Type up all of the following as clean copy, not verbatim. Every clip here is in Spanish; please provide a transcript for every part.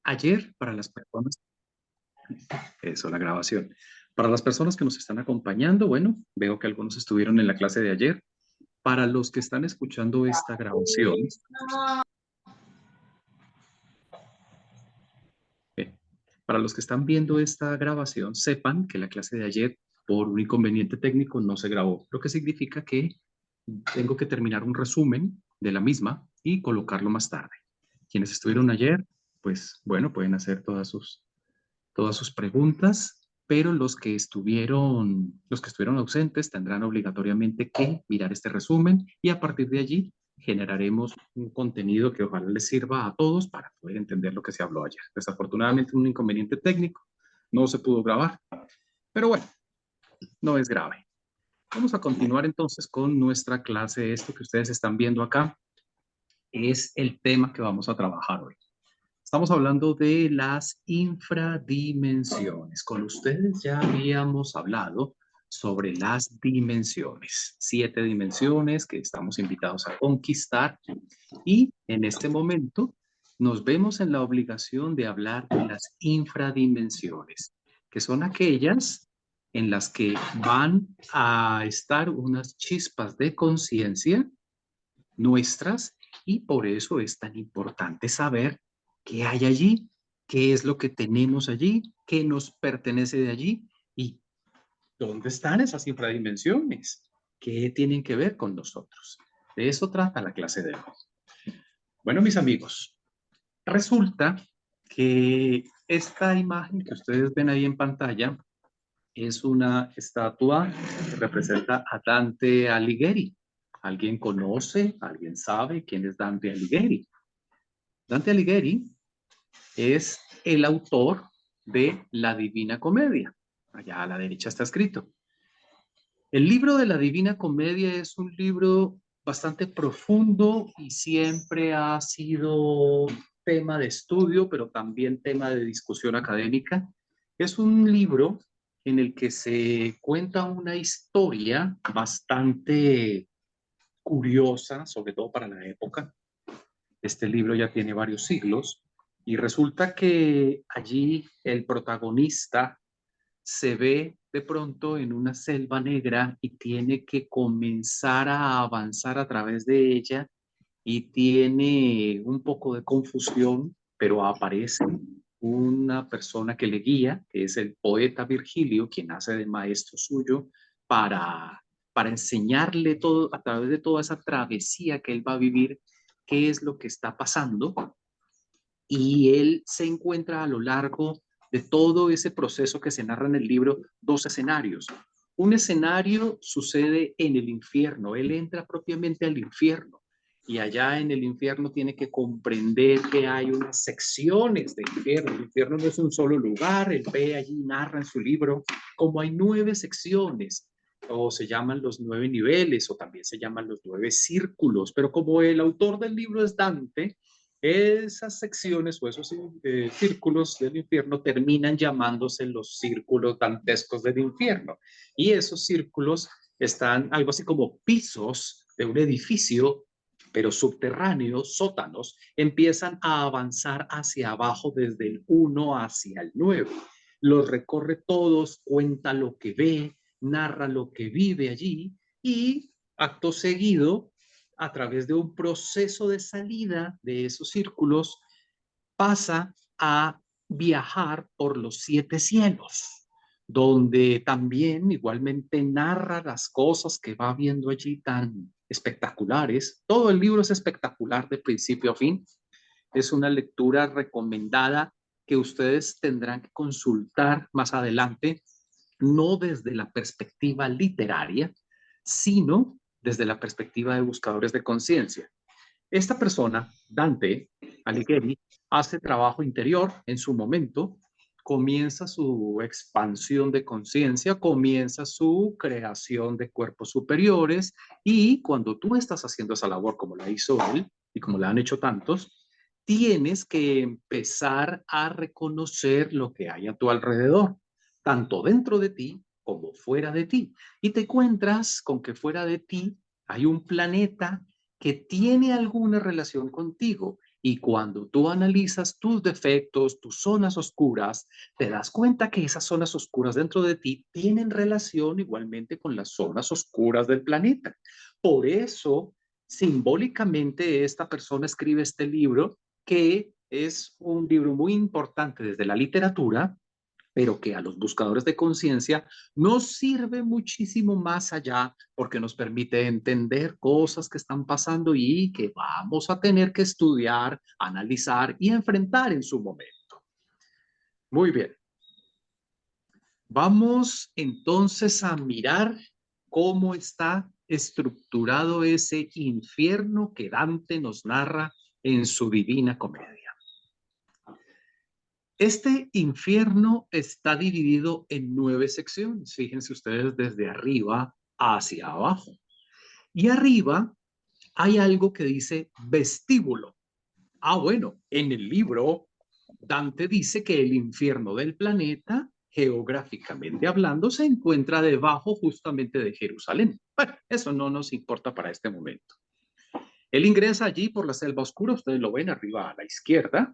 Ayer, para las personas, eso, la grabación. Para las personas que nos están acompañando, bueno, veo que algunos estuvieron en la clase de ayer. Para los que están escuchando esta grabación, eh, para los que están viendo esta grabación, sepan que la clase de ayer, por un inconveniente técnico, no se grabó, lo que significa que tengo que terminar un resumen de la misma y colocarlo más tarde. Quienes estuvieron ayer, pues bueno, pueden hacer todas sus preguntas, pero los que estuvieron ausentes tendrán obligatoriamente que mirar este resumen y a partir de allí generaremos un contenido que ojalá les sirva a todos para poder entender lo que se habló ayer. Desafortunadamente, un inconveniente técnico, no se pudo grabar, pero bueno, no es grave. Vamos a continuar entonces con nuestra clase. Esto que ustedes están viendo acá es el tema que vamos a trabajar hoy. Estamos hablando de las infradimensiones. Con ustedes ya habíamos hablado sobre las dimensiones, 7 dimensiones que estamos invitados a conquistar y en este momento nos vemos en la obligación de hablar de las infradimensiones, que son aquellas en las que van a estar unas chispas de conciencia nuestras y por eso es tan importante saber qué hay allí, qué es lo que tenemos allí, qué nos pertenece de allí y dónde están esas infradimensiones, qué tienen que ver con nosotros. De eso trata la clase de hoy. Bueno, mis amigos, resulta que esta imagen que ustedes ven ahí en pantalla es una estatua que representa a Dante Alighieri. ¿Alguien conoce, alguien sabe quién es Dante Alighieri? Dante Alighieri es el autor de La Divina Comedia. Allá a la derecha está escrito. El libro de la Divina Comedia es un libro bastante profundo y siempre ha sido tema de estudio, pero también tema de discusión académica. Es un libro en el que se cuenta una historia bastante curiosa, sobre todo para la época. Este libro ya tiene varios siglos y resulta que allí el protagonista se ve de pronto en una selva negra y tiene que comenzar a avanzar a través de ella y tiene un poco de confusión, pero aparece una persona que le guía, que es el poeta Virgilio, quien hace de maestro suyo para enseñarle todo a través de toda esa travesía que él va a vivir, qué es lo que está pasando y él se encuentra a lo largo de todo ese proceso que se narra en el libro dos escenarios. Un escenario sucede en el infierno, él entra propiamente al infierno y allá en el infierno tiene que comprender que hay unas secciones del infierno. El infierno no es un solo lugar, él ve allí, narra en su libro, como hay 9 secciones, o se llaman los 9 niveles, o también se llaman los 9 círculos, pero como el autor del libro es Dante, esas secciones o esos círculos del infierno terminan llamándose los círculos dantescos del infierno. Y esos círculos están algo así como pisos de un edificio, pero subterráneos, sótanos, empiezan a avanzar hacia abajo desde el 1 hacia el 9. Los recorre todos, cuenta lo que ve, narra lo que vive allí y acto seguido a través de un proceso de salida de esos círculos, pasa a viajar por los 7 cielos, donde también igualmente narra las cosas que va viendo allí tan espectaculares. Todo el libro es espectacular de principio a fin. Es una lectura recomendada que ustedes tendrán que consultar más adelante, no desde la perspectiva literaria, sino desde la perspectiva de buscadores de conciencia. Esta persona, Dante Alighieri, hace trabajo interior en su momento, comienza su expansión de conciencia, comienza su creación de cuerpos superiores y cuando tú estás haciendo esa labor como la hizo él y como la han hecho tantos, tienes que empezar a reconocer lo que hay a tu alrededor, tanto dentro de ti como fuera de ti. Y te encuentras con que fuera de ti hay un planeta que tiene alguna relación contigo Y cuando tú analizas tus defectos, tus zonas oscuras, te das cuenta que esas zonas oscuras dentro de ti tienen relación igualmente con las zonas oscuras del planeta. Por eso, simbólicamente, esta persona escribe este libro, que es un libro muy importante desde la literatura, pero que a los buscadores de conciencia nos sirve muchísimo más allá porque nos permite entender cosas que están pasando y que vamos a tener que estudiar, analizar y enfrentar en su momento. Muy bien. Vamos entonces a mirar cómo está estructurado ese infierno que Dante nos narra en su Divina Comedia. Este infierno está dividido en 9 secciones. Fíjense ustedes desde arriba hacia abajo. Y arriba hay algo que dice vestíbulo. Ah, bueno, en el libro Dante dice que el infierno del planeta, geográficamente hablando, se encuentra debajo justamente de Jerusalén. Bueno, eso no nos importa para este momento. Él ingresa allí por la selva oscura, ustedes lo ven arriba a la izquierda.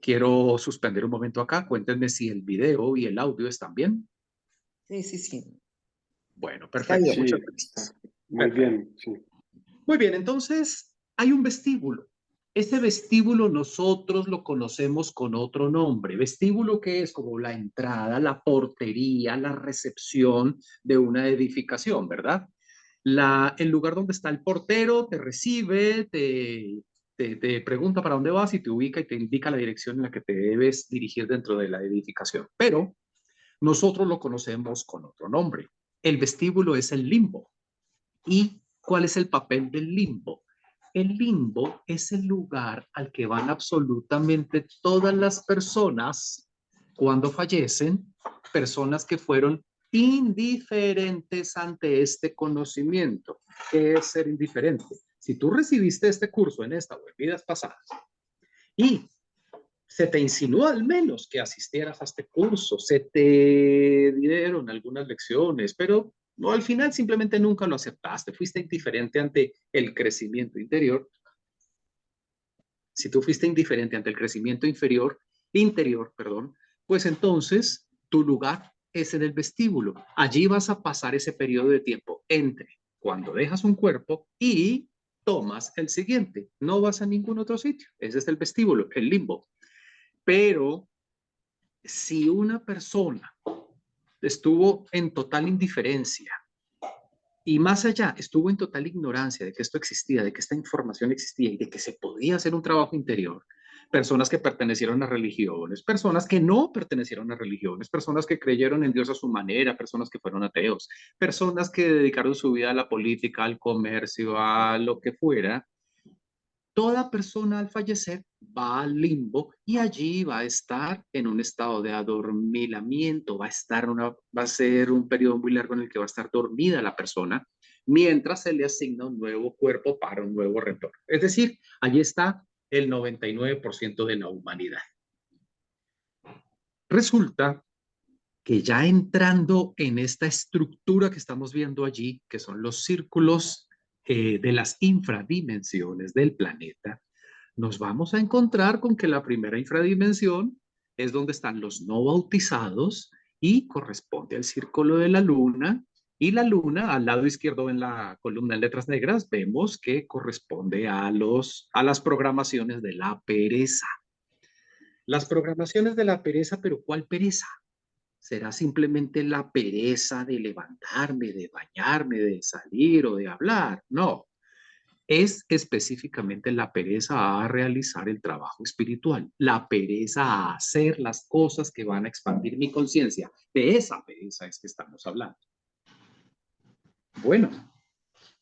Quiero suspender un momento acá, cuéntenme si el video y el audio están bien. Sí, sí, sí. Bueno, Está perfecto, bien. muchas Sí, gracias. muy Perfecto. bien, sí. Muy bien, entonces hay un vestíbulo. Ese vestíbulo nosotros lo conocemos con otro nombre. Vestíbulo, que es como la entrada, la portería, la recepción de una edificación, ¿verdad? El lugar donde está el portero te recibe, te pregunta para dónde vas y te ubica y te indica la dirección en la que te debes dirigir dentro de la edificación. Pero nosotros lo conocemos con otro nombre. El vestíbulo es el limbo. ¿Y cuál es el papel del limbo? El limbo es el lugar al que van absolutamente todas las personas cuando fallecen, personas que fueron indiferentes ante este conocimiento. ¿Qué es ser indiferente? Si tú recibiste este curso en esta o en vidas pasadas y se te insinuó al menos que asistieras a este curso, se te dieron algunas lecciones, pero no, al final simplemente nunca lo aceptaste, fuiste indiferente ante el crecimiento interior. Si tú fuiste indiferente ante el crecimiento interior, perdón, pues entonces tu lugar es en el vestíbulo. Allí vas a pasar ese periodo de tiempo entre cuando dejas un cuerpo y tomas el siguiente. No vas a ningún otro sitio. Ese es el vestíbulo, el limbo. Pero si una persona estuvo en total indiferencia y más allá estuvo en total ignorancia de que esto existía, de que esta información existía y de que se podía hacer un trabajo interior, personas que pertenecieron a religiones, personas que no pertenecieron a religiones, personas que creyeron en Dios a su manera, personas que fueron ateos, personas que dedicaron su vida a la política, al comercio, a lo que fuera, toda persona al fallecer va al limbo y allí va a estar en un estado de adormilamiento, va a ser un periodo muy largo en el que va a estar dormida la persona mientras se le asigna un nuevo cuerpo para un nuevo retorno. Es decir, allí está el 99% de la humanidad. Resulta que ya entrando en esta estructura que estamos viendo allí, que son los círculos de las infradimensiones del planeta, nos vamos a encontrar con que la primera infradimensión es donde están los no bautizados y corresponde al círculo de la luna. Y la luna, al lado izquierdo en la columna en letras negras, vemos que corresponde a las programaciones de la pereza. Las programaciones de la pereza, pero ¿cuál pereza? ¿Será simplemente la pereza de levantarme, de bañarme, de salir o de hablar? No, es específicamente la pereza a realizar el trabajo espiritual, la pereza a hacer las cosas que van a expandir mi conciencia. De esa pereza es que estamos hablando. Bueno,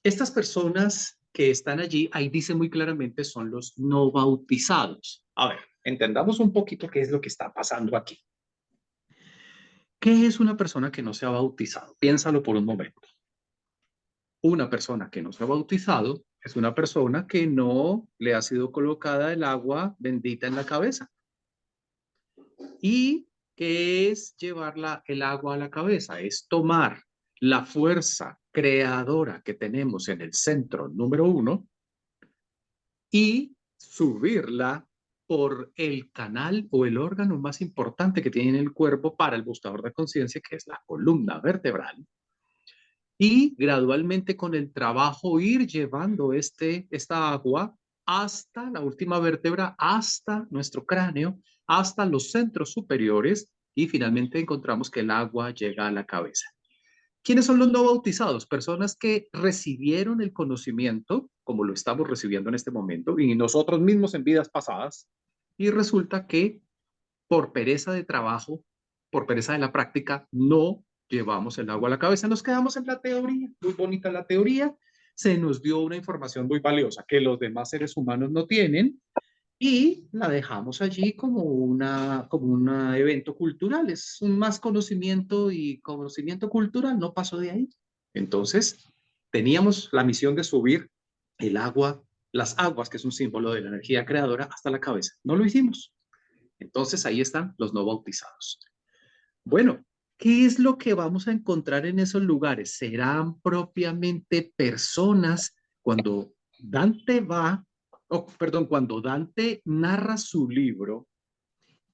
estas personas que están allí, ahí dice muy claramente, son los no bautizados. A ver, entendamos un poquito qué es lo que está pasando aquí. ¿Qué es una persona que no se ha bautizado? Piénsalo por un momento. Una persona que no se ha bautizado es una persona que no le ha sido colocada el agua bendita en la cabeza. ¿Y qué es llevar el agua a la cabeza? Es tomar la fuerza creadora que tenemos en el centro número 1 y subirla por el canal o el órgano más importante que tiene el cuerpo para el buscador de conciencia, que es la columna vertebral, y gradualmente con el trabajo ir llevando esta agua hasta la última vértebra, hasta nuestro cráneo, hasta los centros superiores y finalmente encontramos que el agua llega a la cabeza. ¿Quiénes son los no bautizados? Personas que recibieron el conocimiento, como lo estamos recibiendo en este momento, y nosotros mismos en vidas pasadas, y resulta que por pereza de trabajo, por pereza de la práctica, no llevamos el agua a la cabeza, nos quedamos en la teoría, muy bonita la teoría, se nos dio una información muy valiosa que los demás seres humanos no tienen y la dejamos allí como un evento cultural, es un más conocimiento y conocimiento cultural, no pasó de ahí. Entonces, teníamos la misión de subir el agua, las aguas, que es un símbolo de la energía creadora, hasta la cabeza. No lo hicimos. Entonces ahí están los no bautizados. Bueno, ¿qué es lo que vamos a encontrar en esos lugares? ¿Serán propiamente personas cuando Dante va, perdón, cuando Dante narra su libro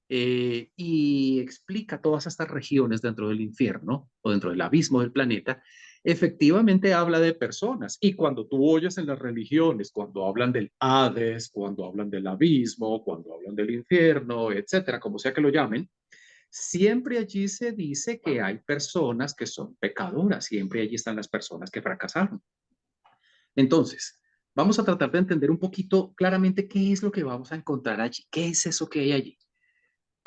y explica todas estas regiones dentro del infierno o dentro del abismo del planeta? Efectivamente habla de personas. Y cuando tú oyes en las religiones, cuando hablan del Hades, cuando hablan del abismo, cuando hablan del infierno, etcétera, como sea que lo llamen, siempre allí se dice que hay personas que son pecadoras, siempre allí están las personas que fracasaron. Entonces, vamos a tratar de entender un poquito claramente qué es lo que vamos a encontrar allí, qué es eso que hay allí.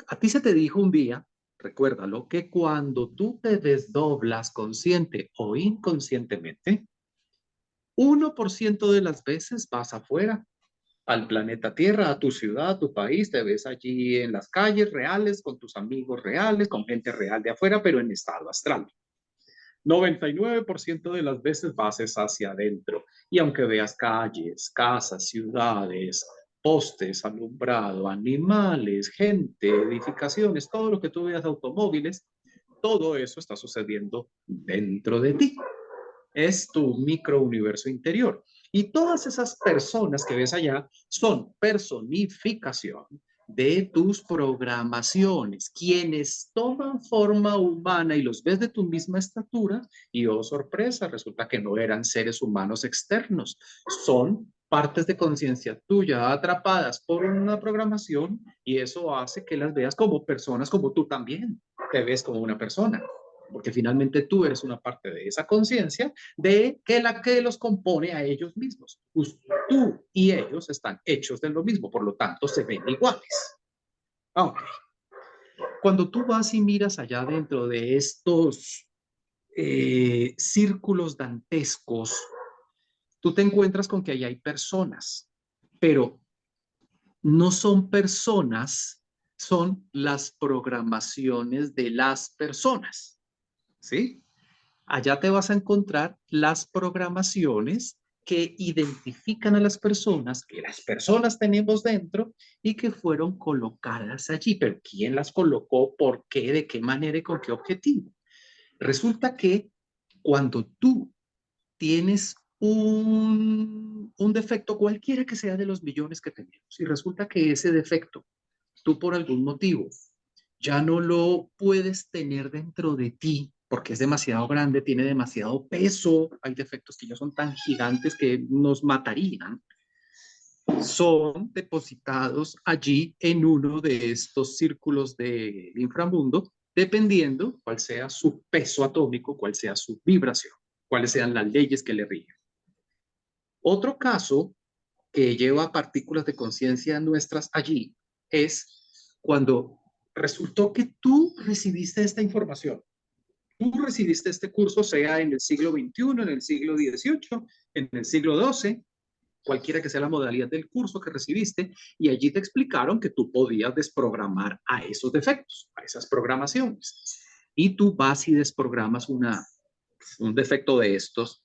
A ti se te dijo un día, recuérdalo, que cuando tú te desdoblas consciente o inconscientemente, 1% de las veces vas afuera, al planeta Tierra, a tu ciudad, a tu país, te ves allí en las calles reales, con tus amigos reales, con gente real de afuera, pero en estado astral. 99% de las veces vas hacia adentro. Y aunque veas calles, casas, ciudades, postes, alumbrado, animales, gente, edificaciones, todo lo que tú veas, automóviles, todo eso está sucediendo dentro de ti. Es tu microuniverso interior. Y todas esas personas que ves allá son personificación de tus programaciones, quienes toman forma humana y los ves de tu misma estatura y, oh sorpresa, resulta que no eran seres humanos externos, son partes de conciencia tuya atrapadas por una programación y eso hace que las veas como personas como tú también te ves como una persona, porque finalmente tú eres una parte de esa conciencia de que la que los compone a ellos mismos. Pues tú y ellos están hechos de lo mismo, por lo tanto se ven iguales. Okay. Cuando tú vas y miras allá dentro de estos círculos dantescos, tú te encuentras con que ahí hay personas, pero no son personas, son las programaciones de las personas, ¿sí? Allá te vas a encontrar las programaciones que identifican a las personas, que las personas tenemos dentro y que fueron colocadas allí. Pero ¿quién las colocó? ¿Por qué? ¿De qué manera y con qué objetivo? Resulta que cuando tú tienes un defecto, cualquiera que sea de los millones que tenemos, y resulta que ese defecto, tú por algún motivo ya no lo puedes tener dentro de ti porque es demasiado grande, tiene demasiado peso, hay defectos que ya son tan gigantes que nos matarían, son depositados allí en uno de estos círculos del inframundo, dependiendo cuál sea su peso atómico, cuál sea su vibración, cuáles sean las leyes que le rigen. Otro caso que lleva partículas de conciencia nuestras allí es cuando resultó que tú recibiste esta información. Tú recibiste este curso, sea en el siglo XXI, en el siglo XVIII, en el siglo XII, cualquiera que sea la modalidad del curso que recibiste, y allí te explicaron que tú podías desprogramar a esos defectos, a esas programaciones. Y tú vas y desprogramas un defecto de estos.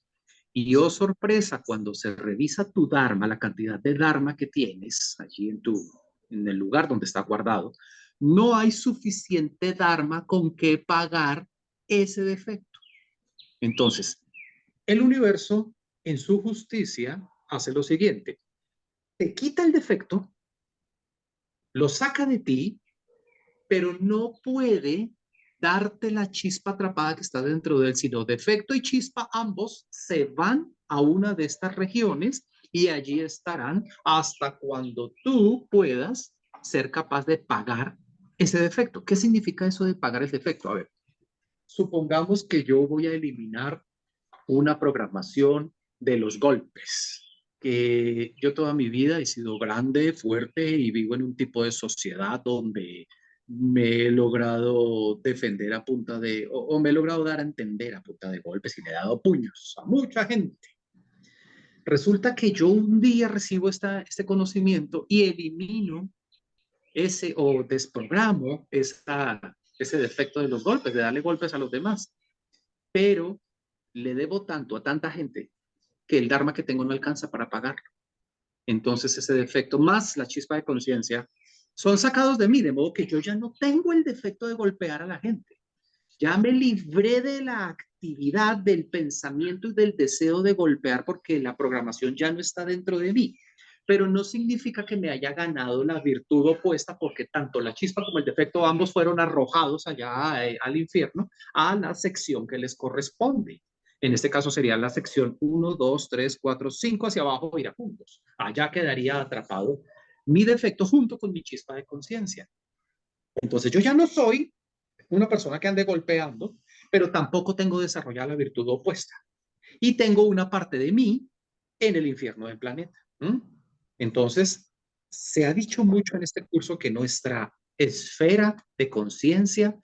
Y oh sorpresa, cuando se revisa tu Dharma, la cantidad de Dharma que tienes allí en el lugar donde está guardado, no hay suficiente Dharma con que pagar ese defecto. Entonces, el universo, en su justicia, hace lo siguiente. te quita el defecto, lo saca de ti, pero no puede darte la chispa atrapada que está dentro de él, sino defecto y chispa ambos se van a una de estas regiones y allí estarán hasta cuando tú puedas ser capaz de pagar ese defecto. ¿Qué significa eso de pagar el defecto? A ver, supongamos que yo voy a eliminar una programación de los golpes, que yo toda mi vida he sido grande, fuerte y vivo en un tipo de sociedad donde me he logrado defender a punta de, o me he logrado dar a entender a punta de golpes y le he dado puños a mucha gente. Resulta que yo un día recibo este conocimiento y elimino ese o desprogramo ese defecto de los golpes, de darle golpes a los demás, pero le debo tanto a tanta gente que el Dharma que tengo no alcanza para pagarlo. Entonces ese defecto más la chispa de conciencia son sacados de mí, de modo que yo ya no tengo el defecto de golpear a la gente. Ya me libré de la actividad, del pensamiento y del deseo de golpear porque la programación ya no está dentro de mí. Pero no significa que me haya ganado la virtud opuesta porque tanto la chispa como el defecto ambos fueron arrojados allá al infierno, a la sección que les corresponde. En este caso sería la sección 1, 2, 3, 4, 5 hacia abajo, iracundos. Allá quedaría atrapado mi defecto junto con mi chispa de conciencia. Entonces yo ya no soy una persona que ande golpeando, pero tampoco tengo desarrollada la virtud opuesta. Y tengo una parte de mí en el infierno del planeta. ¿Mm? Entonces, se ha dicho mucho en este curso que nuestra esfera de conciencia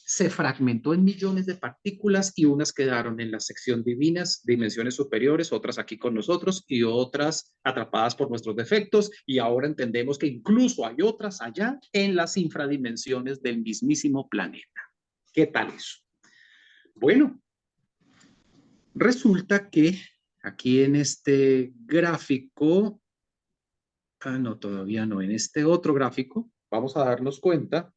se fragmentó en millones de partículas y unas quedaron en la sección divinas, dimensiones superiores, otras aquí con nosotros y otras atrapadas por nuestros defectos. Y ahora entendemos que incluso hay otras allá en las infradimensiones del mismísimo planeta. ¿Qué tal eso? Bueno, resulta que aquí en este gráfico, no, todavía no, en este otro gráfico, vamos a darnos cuenta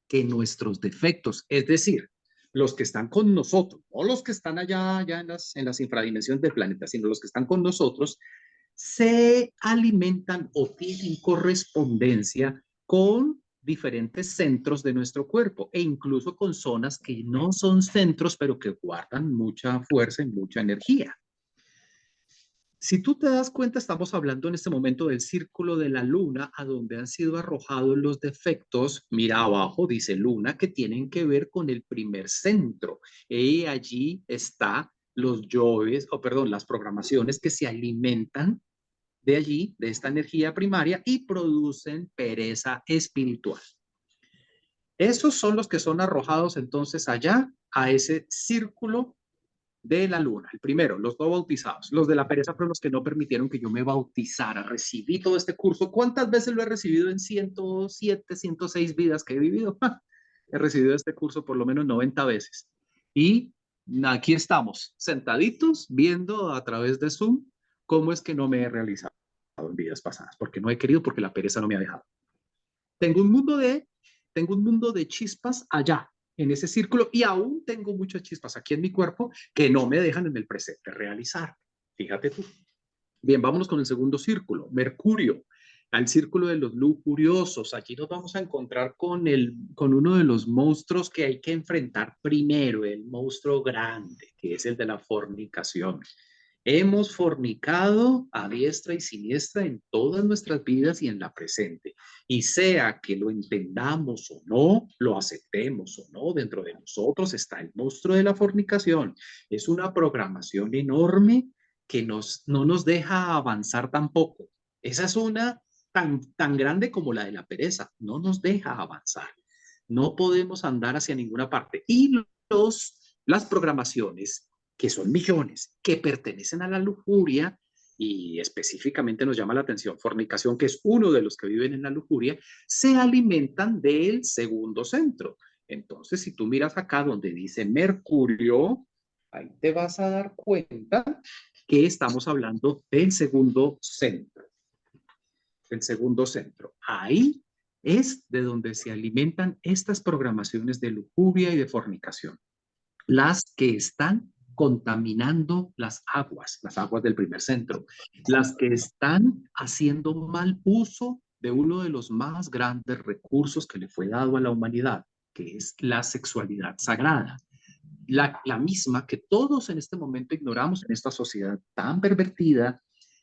que nuestros defectos, es decir, los que están con nosotros, no los que están allá en las infradimensiones del planeta, sino los que están con nosotros, se alimentan o tienen correspondencia con diferentes centros de nuestro cuerpo e incluso con zonas que no son centros, pero que guardan mucha fuerza y mucha energía. Si tú te das cuenta, estamos hablando en este momento del círculo de la luna, a donde han sido arrojados los defectos. Mira abajo, dice luna, que tienen que ver con el primer centro. Y allí está los yoes, o perdón, las programaciones que se alimentan de allí, de esta energía primaria, y producen pereza espiritual. Esos son los que son arrojados entonces allá a ese círculo de la luna. El primero, los no bautizados. Los de la pereza fueron los que no permitieron que yo me bautizara. Recibí todo este curso. ¿Cuántas veces lo he recibido en 107, 106 vidas que he vivido? He recibido este curso por lo menos 90 veces. Y aquí estamos, sentaditos, viendo a través de Zoom cómo es que no me he realizado en vidas pasadas, porque no he querido, porque la pereza no me ha dejado. Tengo un mundo de, tengo un mundo de chispas allá, en ese círculo, y aún tengo muchas chispas aquí en mi cuerpo que no me dejan en el presente realizar. Fíjate tú. Bien, vámonos con el segundo círculo, Mercurio, al círculo de los lujuriosos. Aquí nos vamos a encontrar con uno de los monstruos que hay que enfrentar primero, el monstruo grande, que es el de la fornicación. Hemos fornicado a diestra y siniestra en todas nuestras vidas y en la presente. Y sea que lo entendamos o no, lo aceptemos o no, dentro de nosotros está el monstruo de la fornicación. Es una programación enorme que no nos deja avanzar tampoco. Esa es una tan grande como la de la pereza. No nos deja avanzar. No podemos andar hacia ninguna parte. Y las programaciones que son millones, que pertenecen a la lujuria, y específicamente nos llama la atención fornicación, que es uno de los que viven en la lujuria, se alimentan del segundo centro. Entonces, si tú miras acá donde dice Mercurio, ahí te vas a dar cuenta que estamos hablando del segundo centro. El segundo centro. Ahí es de donde se alimentan estas programaciones de lujuria y de fornicación, las que están contaminando las aguas del primer centro, las que están haciendo mal uso de uno de los más grandes recursos que le fue dado a la humanidad, que es la sexualidad sagrada. La misma que todos en este momento ignoramos en esta sociedad tan pervertida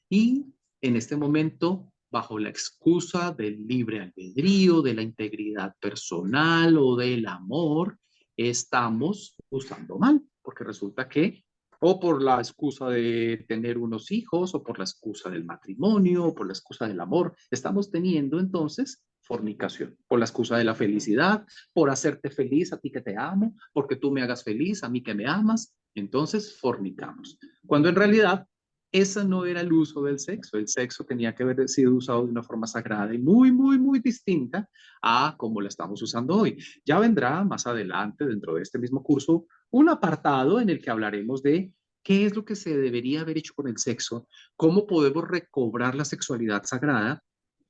y en este momento bajo la excusa del libre albedrío, de la integridad personal o del amor, estamos usando mal, porque resulta que o por la excusa de tener unos hijos, o por la excusa del matrimonio, o por la excusa del amor, estamos teniendo entonces fornicación, por la excusa de la felicidad, por hacerte feliz a ti que te amo, porque tú me hagas feliz a mí que me amas, entonces fornicamos. Cuando en realidad ese no era el uso del sexo. El sexo tenía que haber sido usado de una forma sagrada y muy, muy, muy distinta a como lo estamos usando hoy. Ya vendrá más adelante, dentro de este mismo curso, un apartado en el que hablaremos de qué es lo que se debería haber hecho con el sexo, cómo podemos recobrar la sexualidad sagrada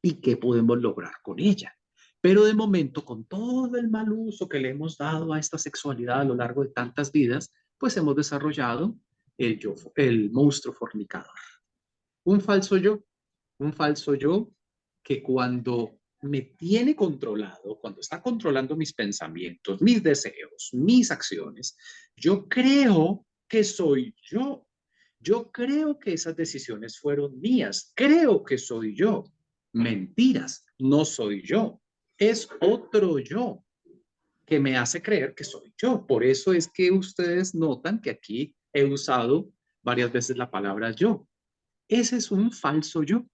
y qué podemos lograr con ella. Pero de momento, con todo el mal uso que le hemos dado a esta sexualidad a lo largo de tantas vidas, pues hemos desarrollado el monstruo fornicador. Un falso yo, un falso yo que cuando me tiene controlado, cuando está controlando mis pensamientos, mis deseos, mis acciones, yo creo que soy yo. Yo creo que esas decisiones fueron mías. Creo que soy yo. Mentiras, no soy yo. Es otro yo que me hace creer que soy yo. Por eso es que ustedes notan que aquí he usado varias veces la palabra yo. Ese es un falso yo.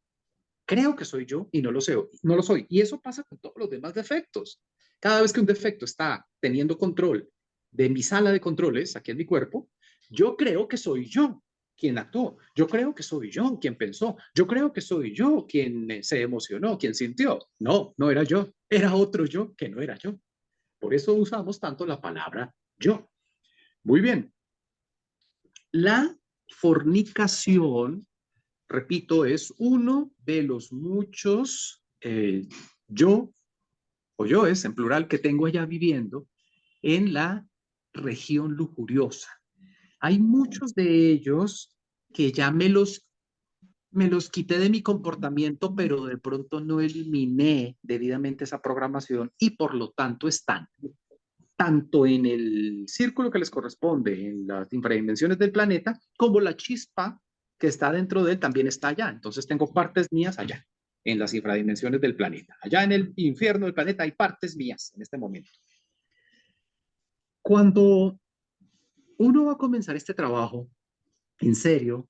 Creo que soy yo y no lo sé, no lo soy. Y eso pasa con todos los demás defectos. Cada vez que un defecto está teniendo control de mi sala de controles aquí en mi cuerpo, yo creo que soy yo quien actuó. Yo creo que soy yo quien pensó. Yo creo que soy yo quien se emocionó, quien sintió. No, no era yo. Era otro yo que no era yo. Por eso usamos tanto la palabra yo. Muy bien. La fornicación, repito, es uno de los muchos yo o yoes en plural que tengo allá viviendo en la región lujuriosa. Hay muchos de ellos que ya me los quité de mi comportamiento, pero de pronto no eliminé debidamente esa programación y por lo tanto están tanto en el círculo que les corresponde, en las infradimensiones del planeta, como la chispa que está dentro de él también está allá. Entonces tengo partes mías allá, en las infradimensiones del planeta. Allá en el infierno del planeta hay partes mías en este momento. Cuando uno va a comenzar este trabajo, en serio,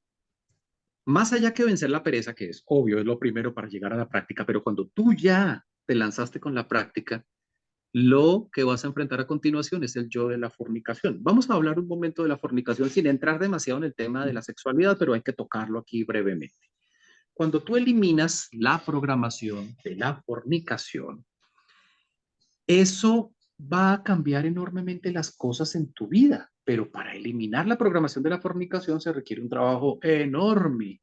más allá que vencer la pereza, que es obvio, es lo primero para llegar a la práctica, pero cuando tú ya te lanzaste con la práctica, lo que vas a enfrentar a continuación es el yo de la fornicación. Vamos a hablar un momento de la fornicación sin entrar demasiado en el tema de la sexualidad, pero hay que tocarlo aquí brevemente. Cuando tú eliminas la programación de la fornicación, eso va a cambiar enormemente las cosas en tu vida, pero para eliminar la programación de la fornicación se requiere un trabajo enorme.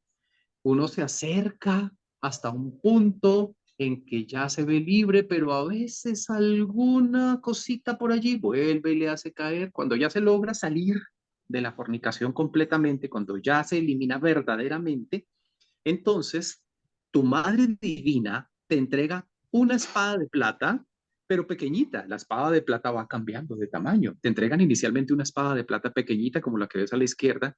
Uno se acerca hasta un punto en que ya se ve libre, pero a veces alguna cosita por allí vuelve y le hace caer. Cuando ya se logra salir de la fornicación completamente, cuando ya se elimina verdaderamente, entonces tu madre divina te entrega una espada de plata, pero pequeñita. La espada de plata va cambiando de tamaño. Te entregan inicialmente una espada de plata pequeñita, como la que ves a la izquierda,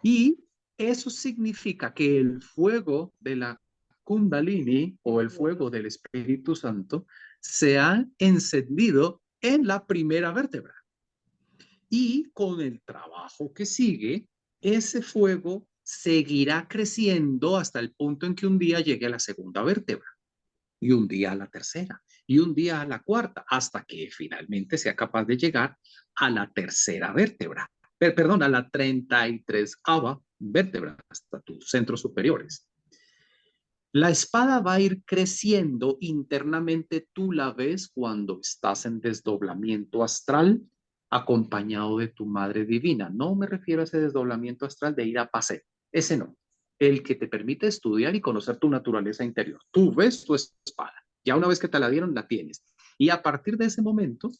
y eso significa que el fuego de la Kundalini o el fuego del Espíritu Santo se ha encendido en la primera vértebra. Y con el trabajo que sigue, ese fuego seguirá creciendo hasta el punto en que un día llegue a la segunda vértebra, y un día a la tercera, y un día a la cuarta, hasta que finalmente sea capaz de llegar a la tercera vértebra. Perdón, a la 33ª vértebra, hasta tus centros superiores. La espada va a ir creciendo internamente, tú la ves cuando estás en desdoblamiento astral acompañado de tu madre divina. No me refiero a ese desdoblamiento astral de ir a paseo, ese no. El que te permite estudiar y conocer tu naturaleza interior. Tú ves tu espada, ya una vez que te la dieron, la tienes. Y a partir de ese momento,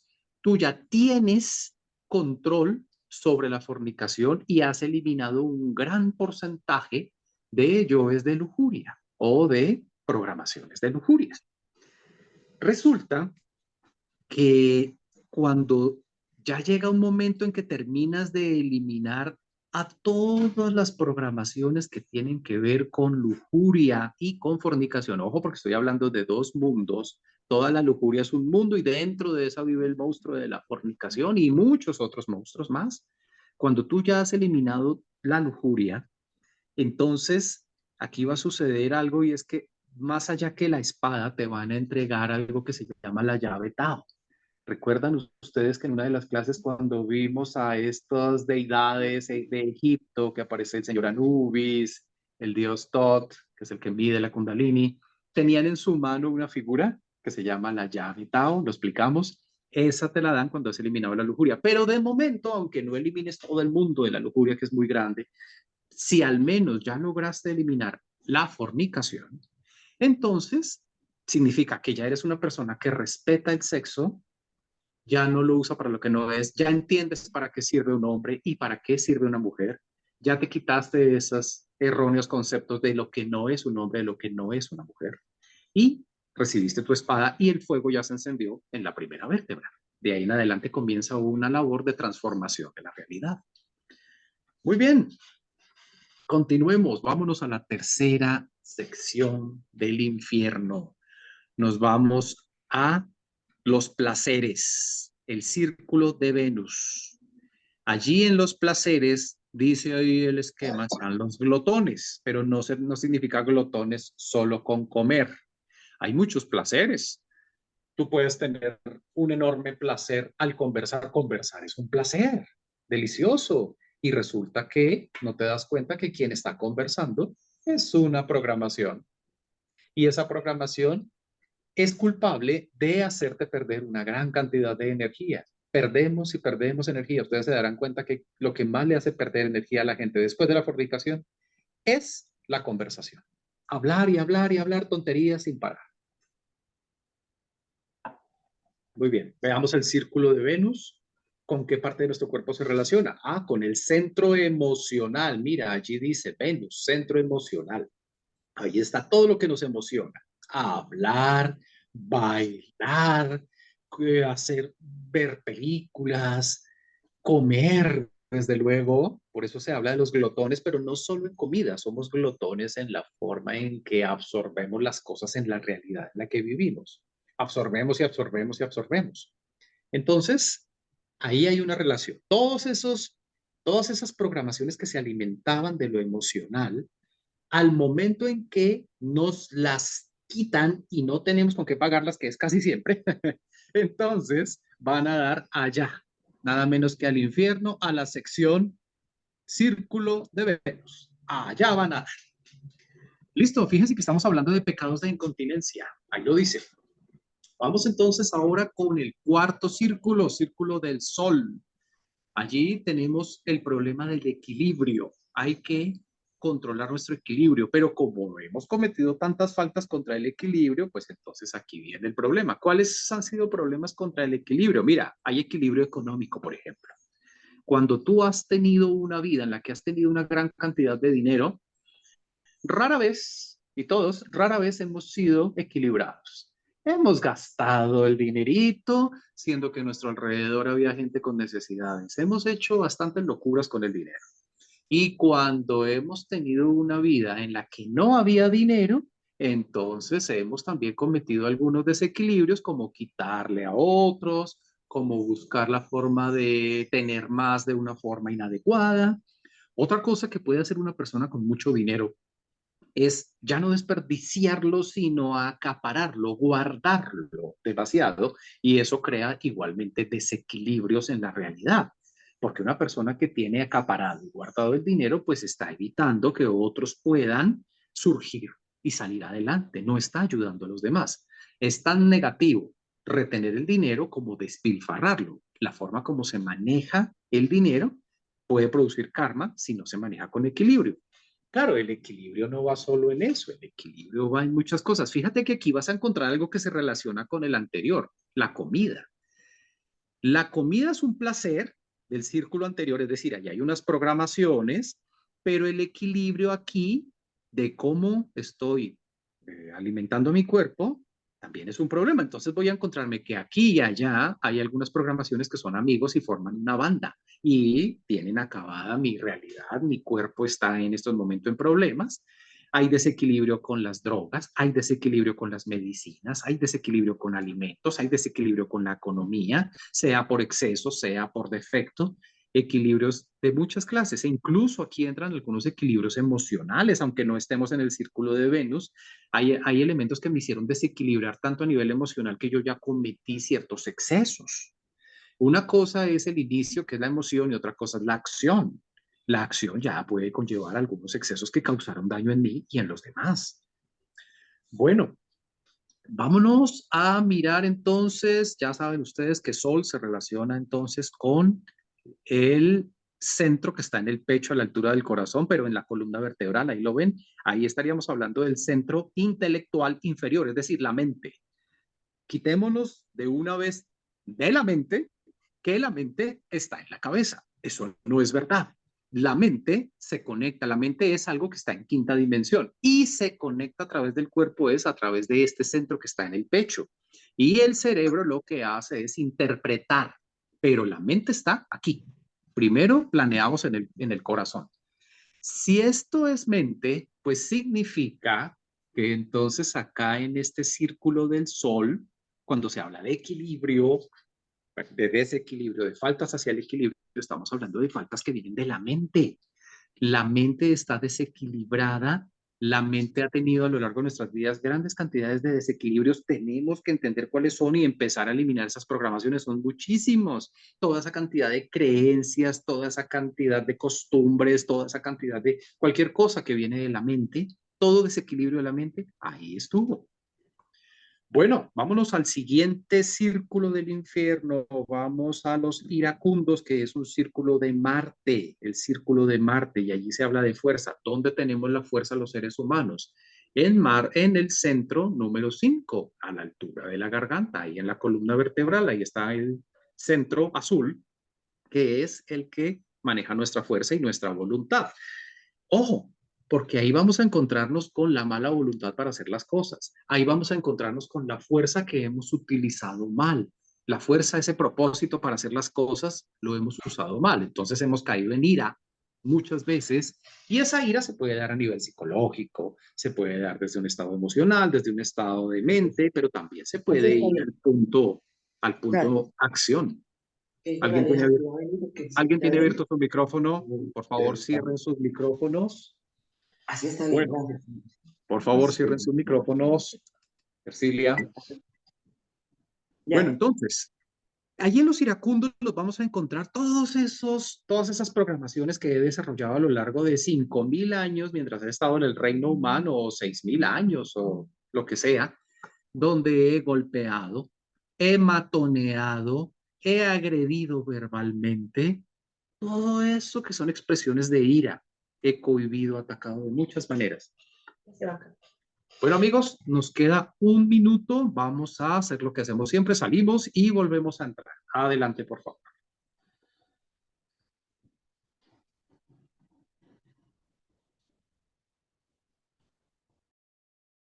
tú ya tienes control sobre la fornicación y has eliminado un gran porcentaje de ello es de lujuria o de programaciones de lujuria. Resulta que cuando ya llega un momento en que terminas de eliminar a todas las programaciones que tienen que ver con lujuria y con fornicación, ojo, porque estoy hablando de dos mundos, toda la lujuria es un mundo y dentro de esa vive el monstruo de la fornicación y muchos otros monstruos más. Cuando tú ya has eliminado la lujuria, entonces aquí va a suceder algo y es que más allá que la espada te van a entregar algo que se llama la llave Tao. ¿Recuerdan ustedes que en una de las clases cuando vimos a estas deidades de Egipto, que aparece el señor Anubis, el dios Tot, que es el que mide la Kundalini, tenían en su mano una figura que se llama la llave Tao, lo explicamos, esa te la dan cuando has eliminado la lujuria, pero de momento, aunque no elimines todo el mundo de la lujuria, que es muy grande, si al menos ya lograste eliminar la fornicación, entonces significa que ya eres una persona que respeta el sexo, ya no lo usa para lo que no es, ya entiendes para qué sirve un hombre y para qué sirve una mujer, ya te quitaste esos erróneos conceptos de lo que no es un hombre, de lo que no es una mujer, y recibiste tu espada y el fuego ya se encendió en la primera vértebra. De ahí en adelante comienza una labor de transformación de la realidad. Muy bien, continuemos, vámonos a la tercera sección del infierno. Nos vamos a los placeres, el círculo de Venus. Allí en los placeres, dice ahí el esquema, están los glotones, pero no significa glotones solo con comer. Hay muchos placeres. Tú puedes tener un enorme placer al conversar. Conversar es un placer delicioso. Y resulta que no te das cuenta que quien está conversando es una programación. Y esa programación es culpable de hacerte perder una gran cantidad de energía. Perdemos y perdemos energía. Ustedes se darán cuenta que lo que más le hace perder energía a la gente después de la fornicación es la conversación. Hablar y hablar y hablar tonterías sin parar. Muy bien, veamos el círculo de Venus. ¿Con qué parte de nuestro cuerpo se relaciona? Ah, con el centro emocional. Mira, allí dice Venus, centro emocional. Ahí está todo lo que nos emociona. Hablar, bailar, hacer, ver películas, comer, desde luego. Por eso se habla de los glotones, pero no solo en comida, somos glotones en la forma en que absorbemos las cosas en la realidad en la que vivimos. Absorbemos y absorbemos y absorbemos. Entonces, ahí hay una relación. Todas esas programaciones que se alimentaban de lo emocional, al momento en que nos las quitan y no tenemos con qué pagarlas, que es casi siempre, entonces van a dar allá, nada menos que al infierno, a la sección Círculo de Venus. Allá van a dar. Listo, fíjense que estamos hablando de pecados de incontinencia. Ahí lo dice. Vamos entonces ahora con el cuarto círculo, círculo del sol. Allí tenemos el problema del equilibrio. Hay que controlar nuestro equilibrio, pero como hemos cometido tantas faltas contra el equilibrio, pues entonces aquí viene el problema. ¿Cuáles han sido problemas contra el equilibrio? Mira, hay equilibrio económico, por ejemplo. Cuando tú has tenido una vida en la que has tenido una gran cantidad de dinero, rara vez, y todos, rara vez hemos sido equilibrados. Hemos gastado el dinerito, siendo que a nuestro alrededor había gente con necesidades. Hemos hecho bastantes locuras con el dinero. Y cuando hemos tenido una vida en la que no había dinero, entonces hemos también cometido algunos desequilibrios, como quitarle a otros, como buscar la forma de tener más de una forma inadecuada. Otra cosa que puede hacer una persona con mucho dinero es ya no desperdiciarlo, sino acapararlo, guardarlo demasiado, y eso crea igualmente desequilibrios en la realidad, porque una persona que tiene acaparado y guardado el dinero, pues está evitando que otros puedan surgir y salir adelante, no está ayudando a los demás. Es tan negativo retener el dinero como despilfarrarlo. La forma como se maneja el dinero puede producir karma si no se maneja con equilibrio. Claro, el equilibrio no va solo en eso, el equilibrio va en muchas cosas. Fíjate que aquí vas a encontrar algo que se relaciona con el anterior, la comida. La comida es un placer, del círculo anterior, es decir, ahí hay unas programaciones, pero el equilibrio aquí de cómo estoy alimentando mi cuerpo también es un problema. Entonces voy a encontrarme que aquí y allá hay algunas programaciones que son amigos y forman una banda y tienen acabada mi realidad, mi cuerpo está en estos momentos en problemas. Hay desequilibrio con las drogas, hay desequilibrio con las medicinas, hay desequilibrio con alimentos, hay desequilibrio con la economía, sea por exceso, sea por defecto, equilibrios de muchas clases. E incluso aquí entran algunos equilibrios emocionales, aunque no estemos en el círculo de Venus. Hay elementos que me hicieron desequilibrar tanto a nivel emocional que yo ya cometí ciertos excesos. Una cosa es el inicio, que es la emoción, y otra cosa es la acción. La acción ya puede conllevar algunos excesos que causaron daño en mí y en los demás. Bueno, vámonos a mirar entonces, ya saben ustedes que Sol se relaciona entonces con el centro que está en el pecho a la altura del corazón, pero en la columna vertebral, ahí lo ven, ahí estaríamos hablando del centro intelectual inferior, es decir, la mente. Quitémonos de una vez de la mente que la mente está en la cabeza. Eso no es verdad. La mente se conecta, la mente es algo que está en quinta dimensión y se conecta a través del cuerpo, es a través de este centro que está en el pecho. Y el cerebro lo que hace es interpretar, pero la mente está aquí. Primero planeamos en el corazón. Si esto es mente, pues significa que entonces acá en este círculo del sol, cuando se habla de equilibrio, de desequilibrio, de faltas hacia el equilibrio, estamos hablando de faltas que vienen de la mente. La mente está desequilibrada, la mente ha tenido a lo largo de nuestras vidas grandes cantidades de desequilibrios, tenemos que entender cuáles son y empezar a eliminar esas programaciones, son muchísimos, toda esa cantidad de creencias, toda esa cantidad de costumbres, toda esa cantidad de cualquier cosa que viene de la mente, todo desequilibrio de la mente, ahí estuvo. Bueno, vámonos al siguiente círculo del infierno. Vamos a los iracundos, que es un círculo de Marte, el círculo de Marte, y allí se habla de fuerza. ¿Dónde tenemos la fuerza los seres humanos? En el centro número 5, a la altura de la garganta, ahí en la columna vertebral, ahí está el centro azul, que es el que maneja nuestra fuerza y nuestra voluntad. Ojo, porque ahí vamos a encontrarnos con la mala voluntad para hacer las cosas. Ahí vamos a encontrarnos con la fuerza que hemos utilizado mal. La fuerza, ese propósito para hacer las cosas, lo hemos usado mal. Entonces hemos caído en ira muchas veces y esa ira se puede dar a nivel psicológico, se puede dar desde un estado emocional, desde un estado de mente, pero también se puede ir al punto acción. ¿Alguien tiene abierto, ¿alguien tiene abierto su micrófono? Por favor, cierren sus micrófonos. Así está bien, Bueno, gracias. por favor, cierren sus micrófonos. Cecilia. Bueno, entonces, allí en los iracundos los vamos a encontrar todas esas programaciones que he desarrollado a lo largo de 5.000 años mientras he estado en el reino humano, o 6.000 años, o lo que sea, donde he golpeado, he matoneado, he agredido verbalmente, todo eso que son expresiones de ira, he cohibido, atacado de muchas maneras. Bueno, amigos, nos queda un minuto. Vamos a hacer lo que hacemos siempre. Salimos y volvemos a entrar. Adelante, por favor.